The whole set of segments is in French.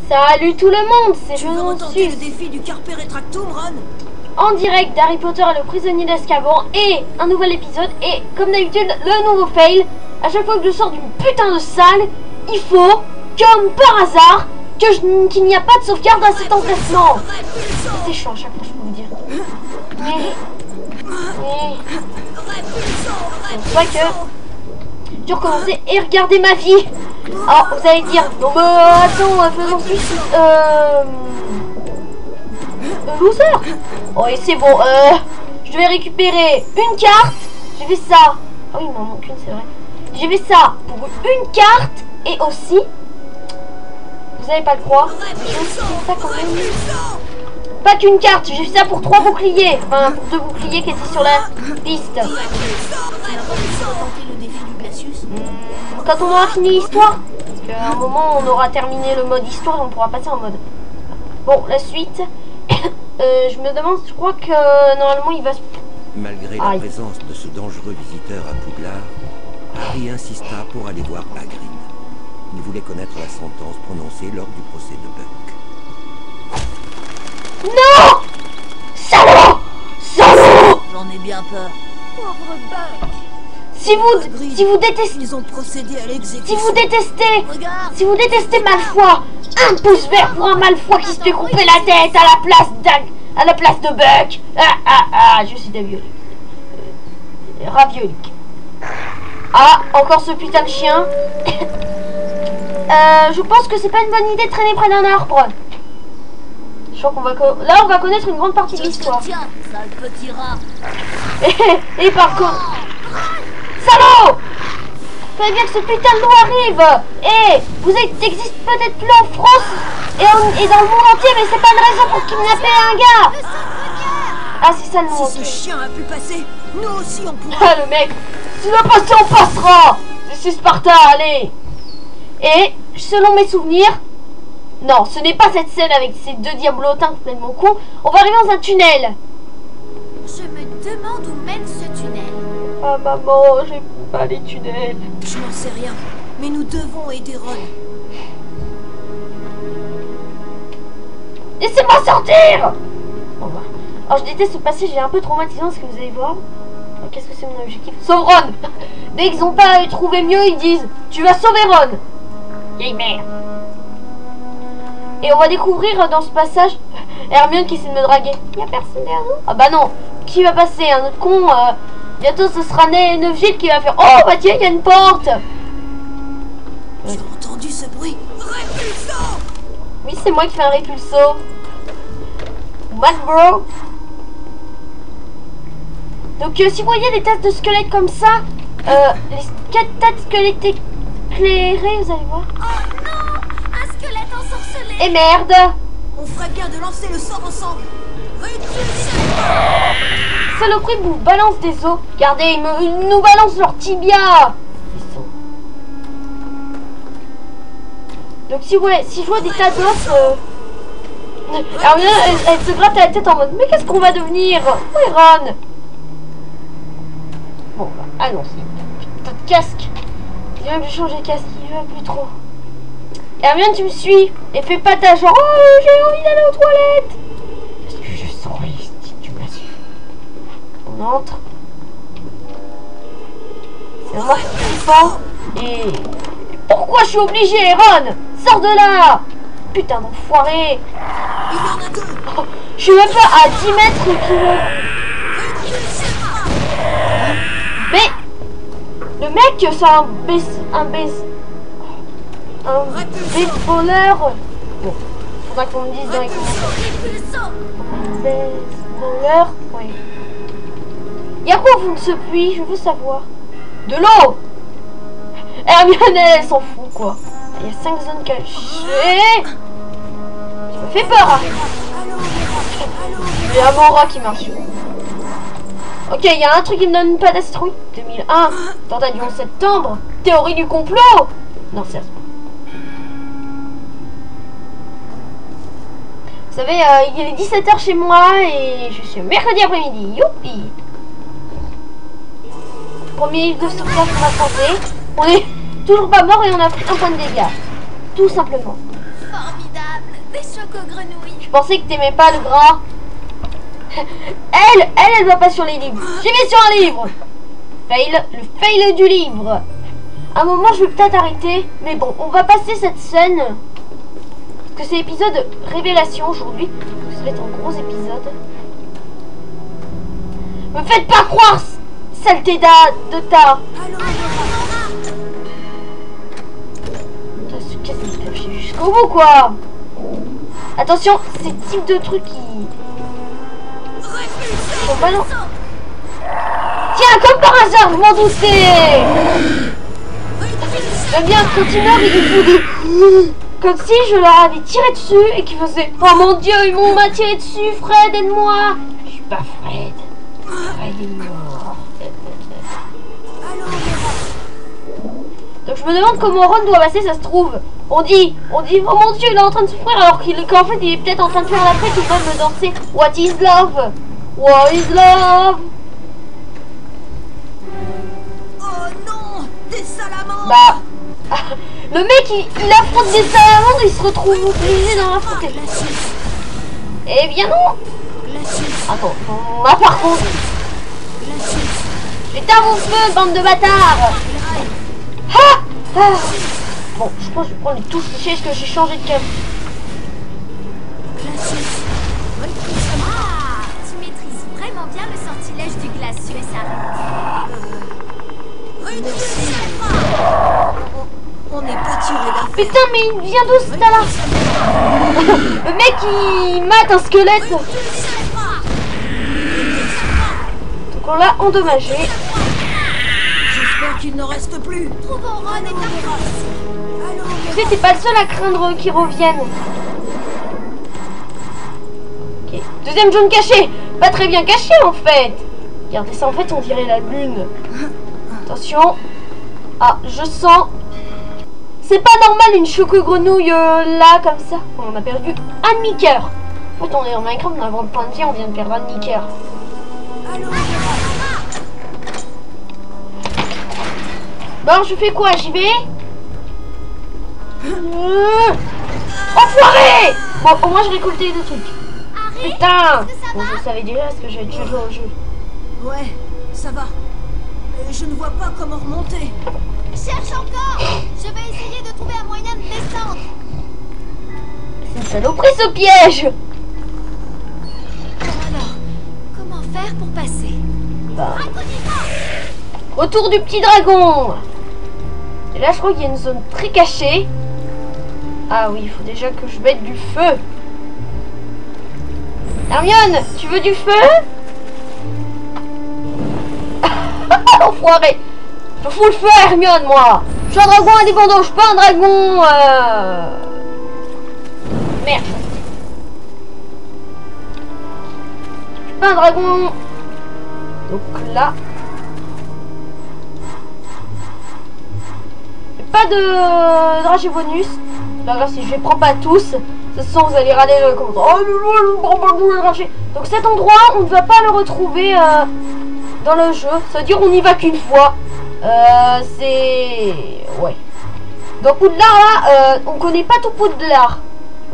Salut tout le monde, c'est Tu veux retenter le défi du Carpe Retractum, Ron? En direct d'Harry Potter et le prisonnier d'Azkaban et un nouvel épisode. Et comme d'habitude, le nouveau fail. À chaque fois que je sors d'une putain de salle, il faut, comme par hasard, qu'il n'y a pas de sauvegarde à cet emplacement. C'est chaud à chaque fois, je peux vous dire. C'est vrai que j'ai recommencé et regardez ma vie. Alors vous allez dire, non mais attends, faisons plus loser. Oh et c'est bon, je devais récupérer une carte. J'ai fait ça. Oh il m'en manque une, c'est vrai. J'ai fait ça pour une carte et aussi, vous allez pas le croire, j'ai aussi fait ça quand même. Pas qu'une carte, j'ai fait ça pour 3 boucliers. Enfin pour 2 boucliers qui étaient sur la liste. Quand on aura fini l'histoire, parce qu'à un moment on aura terminé le mode histoire et on pourra passer en mode. Bon, la suite. Je me demande, je crois que normalement il va se... Malgré la présence de ce dangereux visiteur à Poudlard, Harry insista pour aller voir Hagrid. Il voulait connaître la sentence prononcée lors du procès de Buck. Non! Salaud! Salaud! J'en ai bien peur. Pauvre Buck. Si vous détestez... Ils ont procédé à l'exécution. Si vous détestez Malfoy, un pouce vert pour un Malfoy qui se fait couper la tête à la place de Buck. Je suis Raviolique. Raviolique. Ah, encore ce putain de chien. Je pense que c'est pas une bonne idée de traîner près d'un arbre. Je crois qu'on va... Là, on va connaître une grande partie de l'histoire. Tiens, sale petit rat. Et par contre... Salaud! Fallait bien que ce putain de loup arrive. Vous existez peut-être plus en France et dans le monde entier, mais c'est pas une raison pour kidnapper un gars. Ah, c'est ça le monde. Si ce chien a pu passer, nous aussi on pourra. Ah, le mec, si on passer, on passera. C'est Sparta, allez. Et selon mes souvenirs, non, ce n'est pas cette scène avec ces 2 diablotins complètement cons. On va arriver dans un tunnel. Je me demande où mène ce tunnel. Ah maman, j'aime pas les tunnels. Je n'en sais rien, mais nous devons aider Ron. Laissez-moi sortir. Bon, bah. Alors je déteste ce passage, j'ai un peu traumatisant ce que vous allez voir. Qu'est-ce que c'est mon objectif? Sauve Ron. Dès qu'ils n'ont pas trouvé mieux, ils disent tu vas sauver Ron. Vieille merde. Et on va découvrir dans ce passage Hermione qui essaie de me draguer. Y'a personne derrière nous? Ah bah non. Qui va passer? Un autre con. Bientôt ce sera Neville qui va faire. Oh bah tiens, il y a une porte. J'ai entendu ce bruit. Répulsant. Oui, c'est moi qui fais un répulso. What bro? Donc si vous voyez des têtes de squelettes comme ça, les 4 têtes squelettes éclairées, vous allez voir. Oh non! Un squelette ensorcelé! Et merde! On ferait bien de lancer le sort ensemble. Saloperie vous balance des os. Regardez, ils nous balancent leur tibia. Donc si je vois des tas d'os, elle se gratte à la tête en mode mais qu'est-ce qu'on va devenir? Où est Ron? Bon bah allons-y. Putain de casque. J'ai même changé de casque, il veut plus trop. Hermione, tu me suis et fais pas ta genre oh j'ai envie d'aller aux toilettes. Parce que je sens si tu me suis. On entre. C'est moi qui flippant. Et pourquoi je suis obligée, Ron? Sors de là! Putain d'enfoiré! Il y en a 2. Oh, je suis même pas à 10 mètres qui me... Mais le mec, c'est un baseballeur. Bon, faudra qu'on me dise dans les commentaires. Baseballeur, oui. Y'a quoi au fond de ce puits? Je veux savoir. De l'eau! Hermione, elle s'en fout quoi. Il y a 5 zones cachées. Ça me fait peur. Hein. Il y a un bon rat qui marche. Ok, il y a un truc qui me donne pas d'astéroïde. 2001, tentative du 11 septembre. Théorie du complot. Non, c'est... Vous savez, il est 17h chez moi et je suis mercredi après-midi. Youpi! Premier livre de sauvegarde qu'on va tenter. On est toujours pas mort et on a pris 1 point de dégâts. Tout simplement. Formidable. Des choco-grenouilles. Je pensais que t'aimais pas le gras. Elle va pas sur les livres. J'y vais sur un livre. Fail, le fail du livre. À un moment, je vais peut-être arrêter. Mais bon, on va passer cette scène. Parce que c'est l'épisode révélation aujourd'hui. Ça va être un gros épisode. Me faites pas croire, saleté de tas. Allô, Qu'est-ce que c'est jusqu'au bout, quoi. Attention, ces types de trucs qui... sont pas non. Tiens, comme par hasard, je m'en doutais. J'aime bien continuer, il fout des... Comme si je leur avais tiré dessus et qu'ils faisaient... Oh mon Dieu, ils m'ont tiré dessus, Fred, aide-moi. Je suis pas Fred. Fred est mort. Donc je me demande comment Ron doit passer, ça se trouve. On dit, oh mon Dieu, il est en train de souffrir alors qu'en fait il est peut-être en train de faire la fête ou même danser. What is love? What is love? Oh non, des salamandres. Bah, le mec il affronte des salamandres, il se retrouve obligé d'en affronter. Eh bien non. Attends, moi par contre. J'éteins mon feu, bande de bâtards. Bon, je pense que je vais prendre les touches de siège que j'ai changé de câble. Ah, tu maîtrises vraiment bien le sortilège du glacieux, Sarah. On n'est pas tiré d'affaire. Putain, mais il vient d'où ce là? Le mec il mate un squelette. Donc on l'a endommagé. J'espère qu'il n'en reste plus. Trouvons Ron et Tarkus. Tu sais, t'es pas le seul à craindre qu'ils reviennent. Ok. Deuxième zone cachée. Pas très bien cachée en fait. Regardez ça, en fait on dirait la lune. Attention. Ah, je sens. C'est pas normal une choco-grenouille là comme ça. On a perdu un demi-cœur. En fait on est en Minecraft, on a vraiment plein de vie, on vient de perdre un demi-cœur. Bon, je fais quoi? J'y vais? Enfoiré! Bon, au moins j'ai récolté deux trucs. Putain! Bon, je savais déjà ce que j'avais tué au jeu. Ouais, ça va. Je ne vois pas comment remonter. Cherche encore. Je vais essayer de trouver un moyen de descendre. C'est une saloperie ce piège! Alors, comment faire pour passer? Bah. Retour du petit dragon! Et là je crois qu'il y a une zone très cachée. Ah oui, il faut déjà que je mette du feu. Hermione, tu veux du feu? Enfoiré! Je fous le feu à Hermione, moi! Je suis un dragon indépendant, je suis pas un dragon... Merde. Je suis pas un dragon... Donc là... Pas de dragée bonus. C'est pas grave si je les prends pas tous. De toute façon vous allez râler dans les commentaires. Oh je prends pas tous les dragées. Donc cet endroit on ne va pas le retrouver dans le jeu. Ça veut dire on n'y va qu'une fois. C'est... Ouais. Donc Poudlard là, on connaît pas tout Poudlard.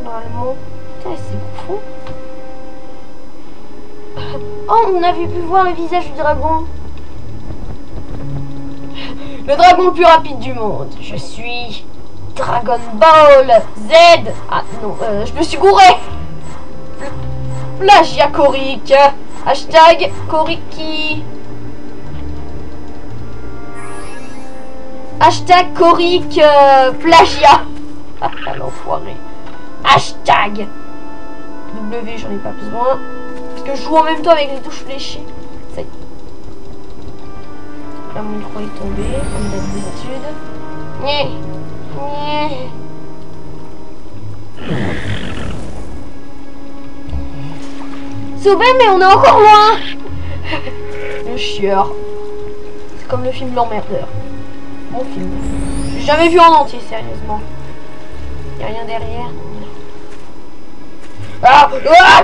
Normalement. Putain c'est fou. Oh on avait pu voir le visage du dragon. Le dragon le plus rapide du monde. Je suis Dragon Ball Z. Ah non, je me suis gouré. Plagiat Coric. Hashtag Coriki. Hashtag Coric plagiat. L'enfoiré. Hashtag W, j'en ai pas besoin. Parce que je joue en même temps avec les touches fléchées. Ça y est. Là mon micro est tombé, comme d'habitude. C'est bien, mais on est encore loin. Le chieur. C'est comme le film L'Emmerdeur. Bon film. J'ai jamais vu en entier, sérieusement. Y'a rien derrière. Ah,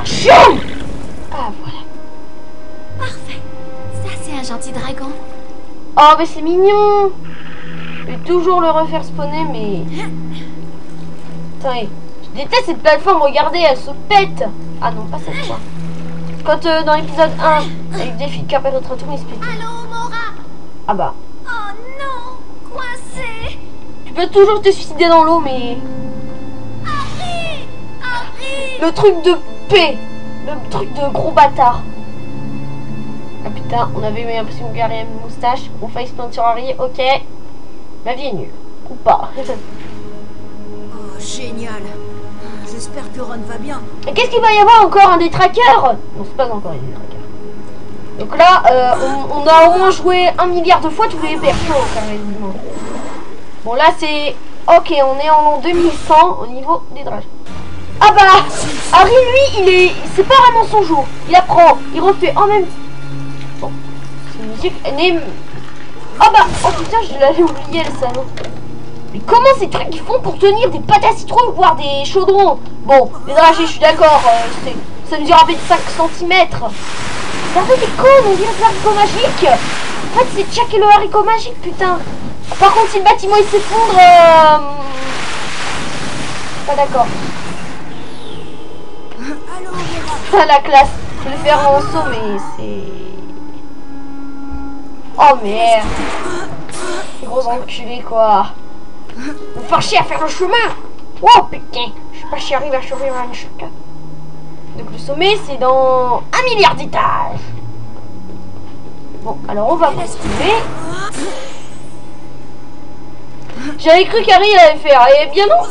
tchou. Ah voilà. Parfait. Ça, c'est un gentil dragon. Oh, mais c'est mignon. Je vais toujours le refaire spawner, mais... Attendez, Je déteste cette plateforme, regardez, elle se pète. Ah non, pas cette fois. Quand dans l'épisode 1, avec le défi de Carperatratum, il se pète. Allô, Mora? Ah bah. Oh non, coincé. Tu peux toujours te suicider dans l'eau, mais... Harry, Harry. Le truc de paix. Le truc de gros bâtard. Ah putain, on avait eu l'impression que Harry a une moustache. On fait exploser sur Harry, ok. Ma vie est nulle. Ou pas. Oh, génial. J'espère que Ron va bien. Et qu'est-ce qu'il va y avoir encore? Un des trackers? Non, c'est pas encore un des trackers. Donc là, on a au moins joué 1 milliard de fois tous les persos, carrément. Bon, là, c'est... Ok, on est en l'an 2100 au niveau des dragons. Ah bah, Harry, lui, c'est pas vraiment son jour. Il apprend, il refait en même... Bon, c'est une musique... Ah bah, oh putain, je l'avais oublié, le salaud. Mais comment ces trucs ils font pour tenir des pâtes à citron, voire des chaudrons? Bon, les dragées, je suis d'accord, ça mesure à peine 5 cm. Regardez les cônes, on dirait des haricots magiques. En fait, c'est Jack et le haricot magique, putain. Par contre, si le bâtiment il s'effondre, pas d'accord. Allô, Mora. Ah, la classe. Je vais le faire en saut, mais c'est... Oh merde. Les gros enculés, quoi. Vous faire chier à faire le chemin. Oh putain. Je sais pas si j'arrive à survivre à une chute. Donc le sommet, c'est dans 1 milliard d'étages. Bon, alors on va continuer. J'avais cru qu'Harry allait faire. Eh bien non.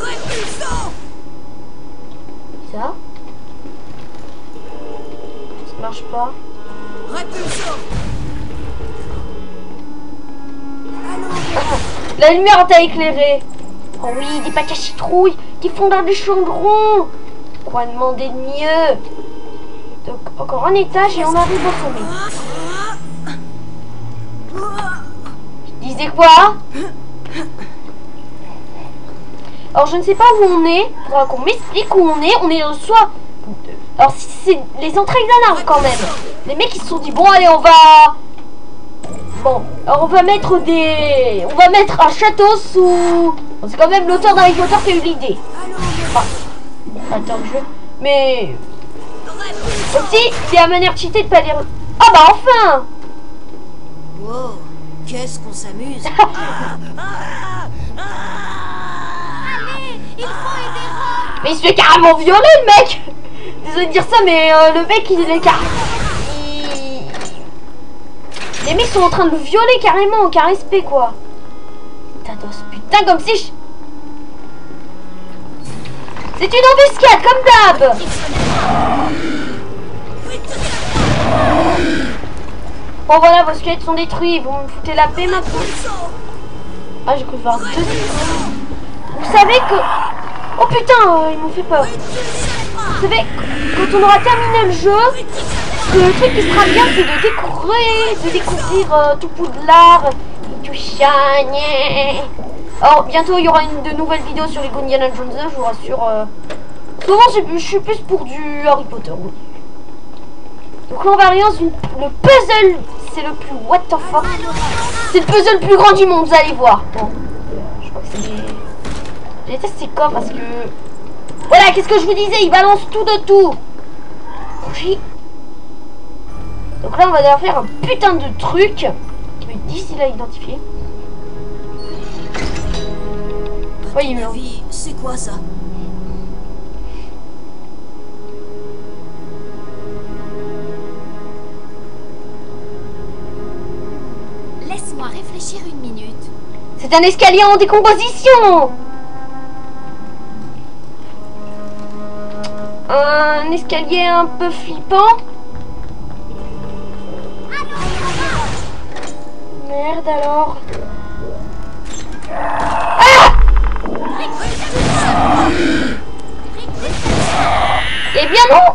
Ça marche pas. La lumière t'a éclairé. Oh oui, des pâtes à citrouille qui font dans des chaudrons. Quoi demander de mieux? Donc encore un étage et on arrive au sommet. Je disais quoi? Alors je ne sais pas où on est. Il faudra qu'on m'explique où on est. On est soit... Alors si c'est les entrées d'un arbre quand même. Les mecs ils se sont dit bon allez on va... Bon, alors on va mettre des... On va mettre un château sous... C'est quand même l'auteur d'Harry Potter qui a eu l'idée. Enfin, attends que je... Mais... Aussi, c'est la manière cheatée de pas dire... Ah bah enfin. Wow, qu'est-ce qu'on s'amuse. Allez, il faut aider Ron. Mais il se fait carrément violer le mec. Désolé de dire ça, mais le mec il est carrément... Les mecs sont en train de le violer carrément, aucun respect quoi. Putain, comme si je... C'est une embuscade comme d'hab. Bon voilà, vos squelettes sont détruits, vous me foutez la paix maintenant. Ah, j'ai cru voir 2. Vous savez que... Oh putain, ils m'ont fait peur. Vous savez, quand on aura terminé le jeu, le truc qui sera bien, c'est de découvrir tout Poudlard et tout shiny. Alors, bientôt, il y aura de nouvelles vidéos sur les Indiana Jones, je vous rassure. Souvent, je suis plus pour du Harry Potter, oui. Donc là, on va arriver dans le puzzle. C'est le plus what the fuck. C'est le puzzle le plus grand du monde, vous allez voir. Bon, je crois que c'est des... Je déteste ces coffres parce que... Voilà, qu'est-ce que je vous disais? Ils balancent tout de tout. Oui. Donc là, on va devoir faire un putain de truc qui va être difficile à identifier. Oui, mais... C'est quoi ça? Laisse-moi réfléchir une minute. C'est un escalier en décomposition. Un escalier un peu flippant. Merde alors. Ah! Eh bien non.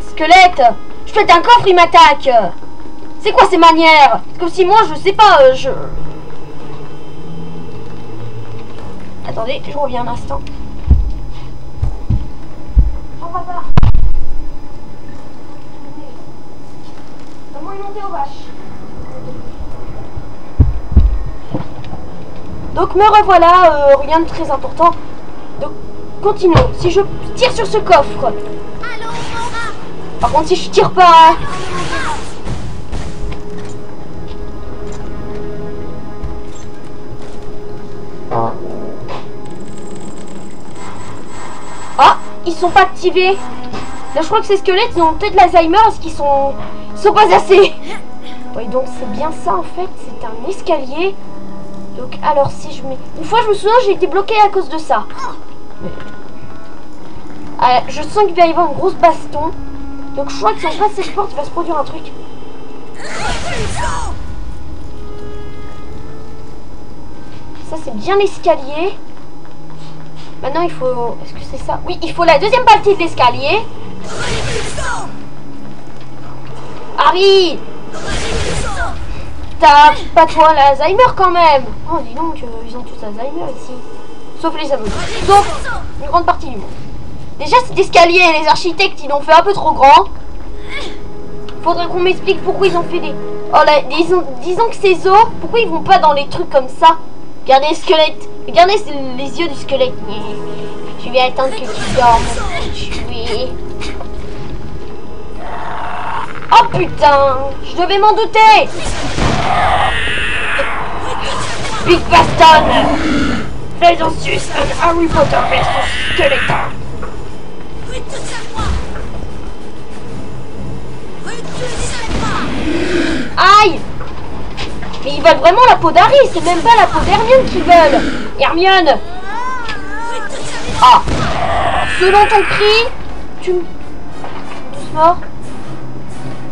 Squelette. Je fais un coffre, il m'attaque. C'est quoi ces manières? C'est comme si moi je sais pas, Attendez, je reviens un instant. Oh papa. Comment il monter aux vaches? Donc me revoilà, rien de très important. Donc continuons. Si je tire sur ce coffre. Allons, Mora. Par contre, si je tire pas... Ah, ils sont pas activés. Là, je crois que ces squelettes, ils ont peut-être l'Alzheimer parce qu'ils sont pas assez. Oui, donc c'est bien ça en fait. C'est un escalier. Donc, alors si je mets... Une fois, je me souviens, j'ai été bloqué à cause de ça. Je sens qu'il va y avoir une grosse baston. Donc, je crois que si on passe cette porte, il va se produire un truc. Ça, c'est bien l'escalier. Maintenant, il faut... Est-ce que c'est ça? Oui, il faut la deuxième partie de l'escalier. Harry! T'as pas toi l'Alzheimer quand même? Oh, dis donc, ils ont tous Alzheimer ici. Sauf les aveugles. Sauf une grande partie du monde. Déjà, cet escalier, les architectes, ils l'ont fait un peu trop grand. Faudrait qu'on m'explique pourquoi ils ont fait des... Oh là, disons que ces os, pourquoi ils vont pas dans les trucs comme ça? Regardez le squelette. Regardez les yeux du squelette. Je vais attendre que tu dormes. Oui. Oh putain, je devais m'en douter. Big Baston. Faisons sus un Harry Potter versus squelette. Aïe. Mais ils veulent vraiment la peau d'Harry, c'est même pas la peau d'Hermione qu'ils veulent. Hermione. Ah. Selon ton cri, tu me... Doucement.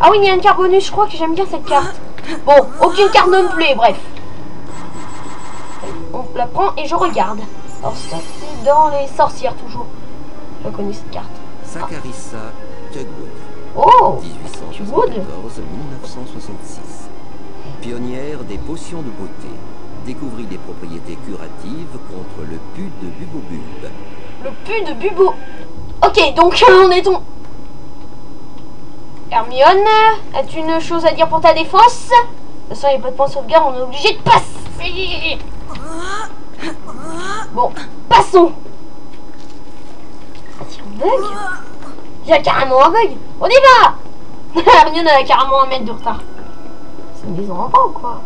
Ah oui, il y a une carte bonus, je crois que j'aime bien cette carte. Bon, aucune carte non plus, bref. On la prend et je regarde. Alors ça c'est dans les sorcières toujours. Je connais cette carte. Saccharissa Tugwood. Oh, 1874-1966. Pionnière des potions de beauté, découvrit des propriétés curatives contre le pus de Bubobulbe. Le pus de Bubo. Ok, donc on est ton... Hermione, as-tu une chose à dire pour ta défense? De toute façon, il n'y a pas de point de sauvegarde, on est obligé de passer. Bon, passons. C'est un bug? Il y a carrément un bug. On y va. Hermione a carrément 1 mètre de retard. C'est une maison en bas ou quoi?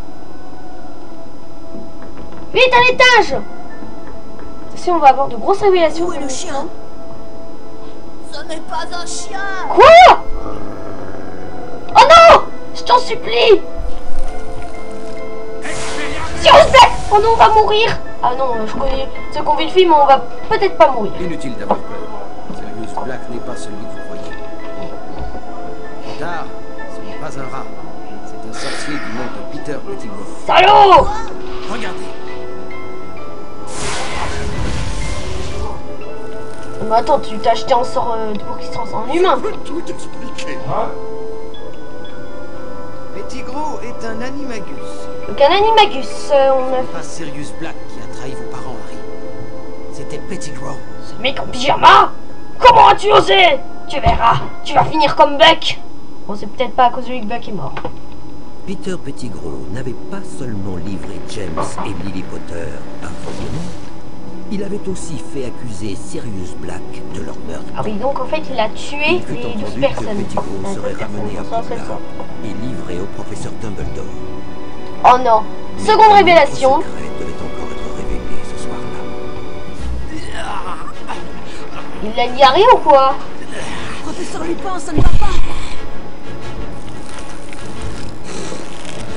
Vite à l'étage. Attention, on va avoir de grosses révélations. Où est le chien? Ce n'est pas un chien. Quoi? Oh non! Je t'en supplie! Sirius Black! Oh non, on va mourir! Ah non, je connais ceux qui ont vu le film, on va peut-être pas mourir. Inutile d'avoir peur. Sirius Black n'est pas celui que vous croyez. Tard, ce n'est pas un rat. C'est un sorcier du nom de Peter Pettigrew. Salaud! Regardez. Mais attends, tu t'as acheté un sort pour qu'il se transforme en humain. Je peux tout expliquer. Pettigrew est un animagus. Donc un animagus, on a... Pas Sirius Black qui a trahi vos parents, Harry. C'était Pettigrew. Ce mec en pyjama? Comment as-tu osé? Tu verras, tu vas finir comme Buck. Bon, c'est peut-être pas à cause de lui que Buck est mort. Peter Pettigrew n'avait pas seulement livré James et Lily Potter à Voldemort, il avait aussi fait accuser Sirius Black de leur meurtre. Ah oui, donc en fait, il a tué Il fut les 12 entendu personnes. que Pettigrew serait ramené à Ça, c'est Poudlard ça. et livré au professeur Dumbledore. Oh non. Seconde Mais révélation. le secret devait encore être révélé ce soir-là. Il l'a dit à Harry ou quoi? Professeur Lupin, ça ne va pas.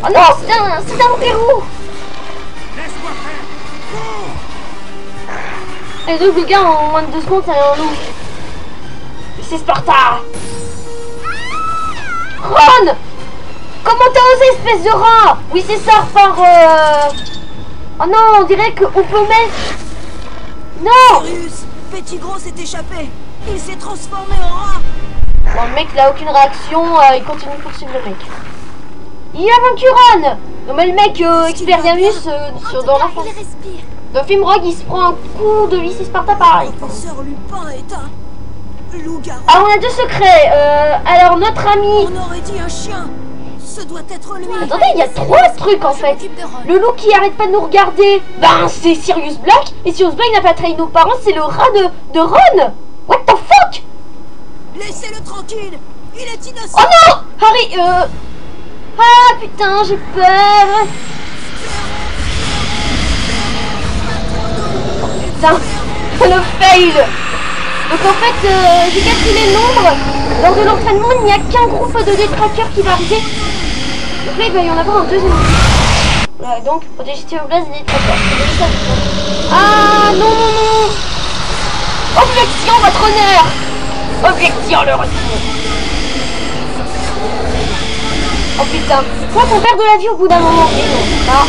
Oh non, c'est un verrou. Les deux gars en moins de 2 secondes, c'est un loup. C'est Sparta. Ron! Comment t'as osé, espèce de rat? Oui, c'est ça, par... Oh non, on dirait qu'on peut mettre... Non! Sirius, Pettigrew s'est échappé. Il s'est transformé en rat. Bon, le mec, il a aucune réaction, il continue de poursuivre le mec. Il a vaincu Ron! Non mais le mec, Expelliarmus, dans la face. Il respire. Dans le film Rogue, il se prend un coup de lycée Sparta pareil. Professeur Lupin est un loup-garou. Alors on a 2 secrets. Alors notre ami... On aurait dit un chien. Ce doit être lui. Attendez, il y a 3 trucs en fait. Le loup qui arrête pas de nous regarder, ben c'est Sirius Black. Et Sirius Black n'a pas trahi nos parents, c'est le rat de Ron. What the fuck? Laissez-le tranquille. Il est innocent. Oh non, Harry, ah putain, j'ai peur. Oh putain, le fail. Donc en fait, j'ai calculé le nombre. Lors de l'entraînement, il n'y a qu'un groupe de détraqueurs qui va arriver. Donc là, il va y en avoir un deuxième. Voilà, donc, protéger Stéoblast des détraqueurs. Ah non, non, non. Objection, votre honneur. Objection, le retour. Oh putain. Quoi qu'on perd de la vie au bout d'un moment. Ah.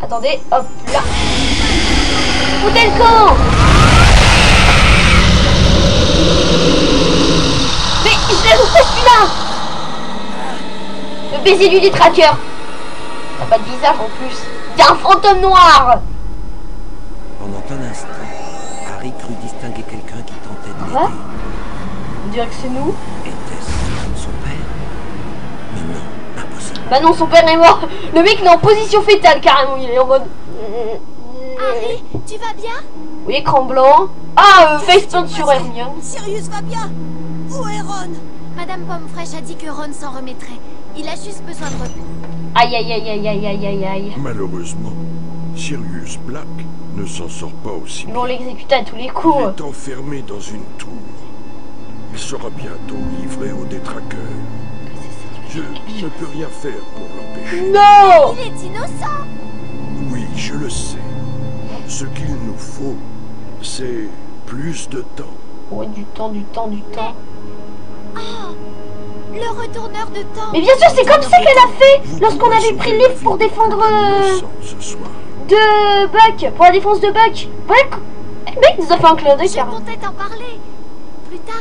Attendez, hop là. Foutez le camp. Mais je l'ai loupé celui-là. Le baiser du détraqueur. T'as pas de visage en plus. T'es un fantôme noir. Pendant un instant, Harry crut distinguer quelqu'un qui tentait de l'aider. Ouais. On dirait que c'est nous. Était-ce son père? Mais non, impossible. Bah non, son père est mort. Le mec il est en position fétale carrément. Il est en mode... Harry, tu vas bien? Oui, écran blanc. Ah, faceplant sur Hermione. Sirius va bien. Où est Ron? Madame Pomme-Fraîche a dit que Ron s'en remettrait. Il a juste besoin de repos. Aïe, aïe, aïe, aïe, aïe, aïe, aïe, aïe. Malheureusement, Sirius Black ne s'en sort pas aussi Ils bien. vont l'exécuter à tous les Il coups. est enfermé dans une tour. Il sera bientôt livré aux détraqueurs. Je ne peux rien faire pour l'empêcher. Non. Il est innocent. Oui, je le sais. Ce qu'il nous faut, c'est plus de temps. Ouais, du temps, du temps, du temps. Le retourneur de temps. Mais bien sûr, c'est comme ça qu'elle a fait lorsqu'on avait pris le livre pour défendre Ce soir. de Buck, pour la défense de Buck. Buck, le mec nous a fait un clin d'œil Je carrément. comptais t'en parler. Plus tard,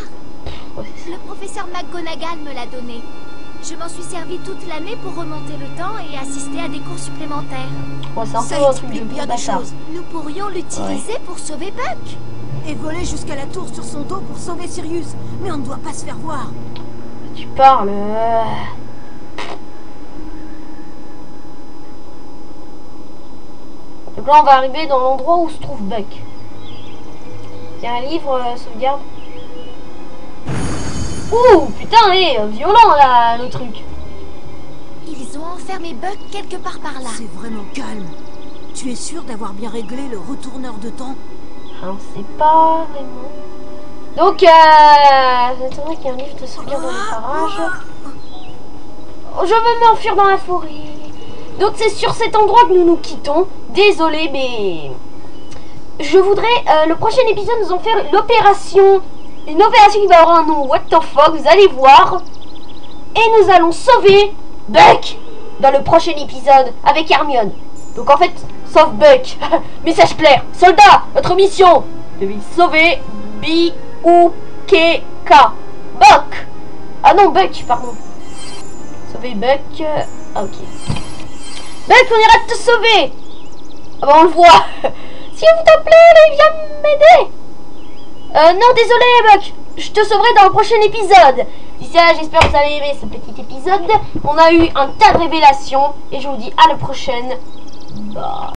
Ouais, c'est ça. le professeur McGonagall me l'a donné. Je m'en suis servi toute l'année pour remonter le temps et assister à des cours supplémentaires. Ouais, c'est un Ça peu un truc de explique bien des bâtard. choses. Nous pourrions l'utiliser pour sauver Buck. Et voler jusqu'à la tour sur son dos pour sauver Sirius. Mais on ne doit pas se faire voir. Tu parles. Donc là, on va arriver dans l'endroit où se trouve Buck. Il y a un livre sauvegarde. Ouh, putain, violent là, le truc. Ils ont enfermé Buck quelque part par là. C'est vraiment calme. Tu es sûr d'avoir bien réglé le retourneur de temps? On ne sait pas vraiment. Donc, c'est vrai qu'il y a un livre de sauvegarde dans les parages. Oh, je veux m'enfuir dans la forêt. Donc, c'est sur cet endroit que nous nous quittons. Désolé, mais... Je voudrais, le prochain épisode, nous en faire l'opération. Une opération qui va avoir un nom, what the fuck, vous allez voir. Et nous allons sauver Buck dans le prochain épisode avec Hermione. Donc en fait, sauve Buck. Message clair. Soldats, votre mission. Vous devez sauver B-U-K-K. Buck. Ah non, Buck, pardon. Sauver Buck. Ah, ok. Buck, on ira te sauver. Ah bah on le voit. S'il vous te plaît, viens m'aider. Non, désolé, Buck. Je te sauverai dans le prochain épisode. D'ici là, j'espère que vous avez aimé ce petit épisode. On a eu un tas de révélations. Et je vous dis à la prochaine. Bye.